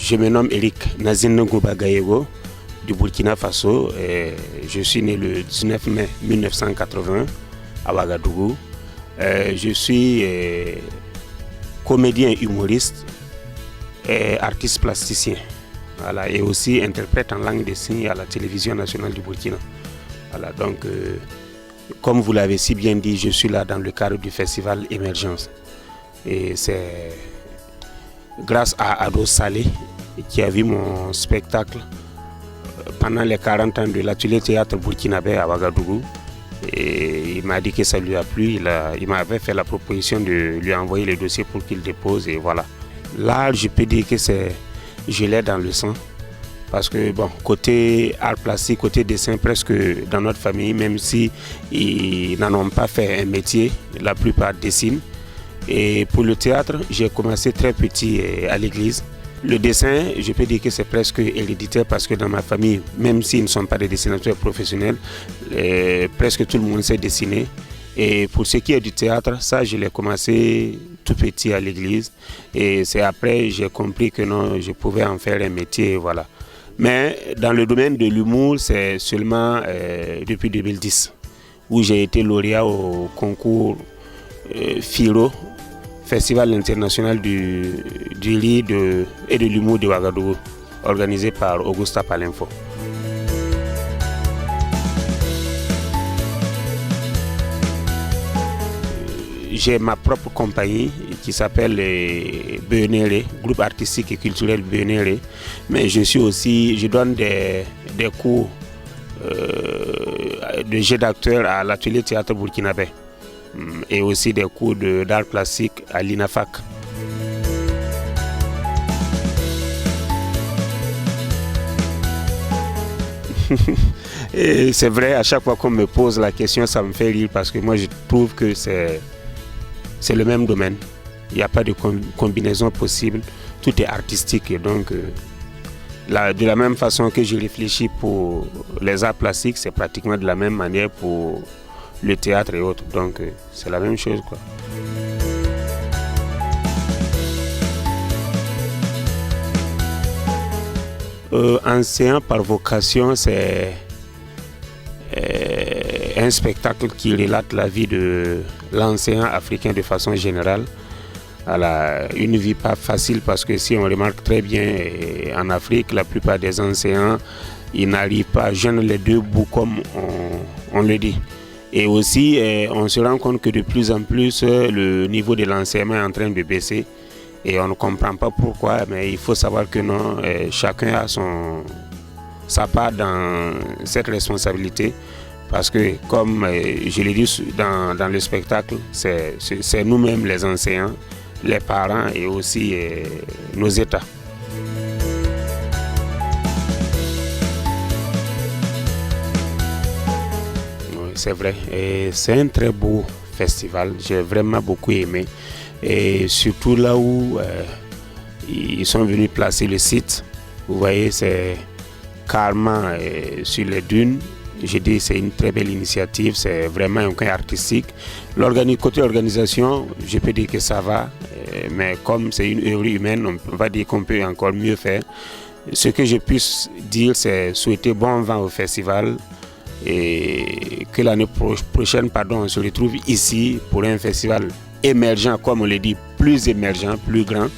Je me nomme Eric Nazine Ngoubagayego du Burkina Faso. Je suis né le 19 mai 1980 à Ouagadougou. Je suis comédien humoriste et artiste plasticien. Voilà, et aussi interprète en langue des signes à la télévision nationale du Burkina. Voilà, donc, comme vous l'avez si bien dit, je suis là dans le cadre du festival Émergence. Et c'est grâce à Ado Salé qui a vu mon spectacle pendant les 40 ans de l'atelier théâtre burkinabé à Ouagadougou. Et il m'a dit que ça lui a plu. Il m'avait fait la proposition de lui envoyer le dossier pour qu'il dépose. Et voilà. Là, je peux dire que je l'ai dans le sang. Parce que, bon, côté art plastique, côté dessin, presque dans notre famille, même si ils n'en ont pas fait un métier, la plupart dessinent. Et pour le théâtre, j'ai commencé très petit à l'église. Le dessin, je peux dire que c'est presque héréditaire parce que dans ma famille, même s'ils ne sont pas des dessinateurs professionnels, presque tout le monde sait dessiner. Et pour ce qui est du théâtre, ça, je l'ai commencé tout petit à l'église. Et c'est après j'ai compris que non, je pouvais en faire un métier, voilà. Mais dans le domaine de l'humour, c'est seulement depuis 2010 où j'ai été lauréat au concours FIRO, Festival international du rire et de l'humour de Ouagadougou, organisé par Augusta Palinfo. J'ai ma propre compagnie qui s'appelle Benere, groupe artistique et culturel Benere. Mais je donne des cours de jeu d'acteur à l'atelier théâtre burkinabé et aussi des cours d'art plastique à l'INAFAC. Et c'est vrai, à chaque fois qu'on me pose la question, ça me fait rire parce que moi je trouve que c'est le même domaine. Il n'y a pas de combinaison possible. Tout est artistique. Et donc, de la même façon que je réfléchis pour les arts plastiques, c'est pratiquement de la même manière pour le théâtre et autres. Donc, c'est la même chose, quoi. Enseignant par vocation, c'est un spectacle qui relate la vie de l'enseignant africain de façon générale. Voilà, une vie pas facile parce que si on remarque très bien en Afrique, la plupart des enseignants, ils n'arrivent pas à joindre les deux bouts comme on le dit. Et aussi, on se rend compte que de plus en plus, le niveau de l'enseignement est en train de baisser. Et on ne comprend pas pourquoi, mais il faut savoir que non, chacun a sa part dans cette responsabilité. Parce que, comme je l'ai dit dans le spectacle, c'est nous-mêmes les enseignants, les parents et aussi nos États. Oui, c'est vrai. C'est un très beau festival. J'ai vraiment beaucoup aimé. Et surtout là où ils sont venus placer le site. Vous voyez, c'est carrément sur les dunes. Je dis c'est une très belle initiative, c'est vraiment un coin artistique. Côté organisation, je peux dire que ça va, mais comme c'est une œuvre humaine, on va dire qu'on peut encore mieux faire. Ce que je puisse dire, c'est souhaiter bon vent au festival et que l'année prochaine, on se retrouve ici pour un festival émergent, comme on le dit, plus émergent, plus grand,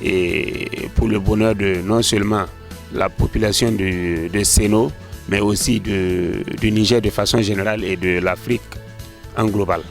et pour le bonheur de non seulement la population de Séno, mais aussi du Niger de façon générale et de l'Afrique en global.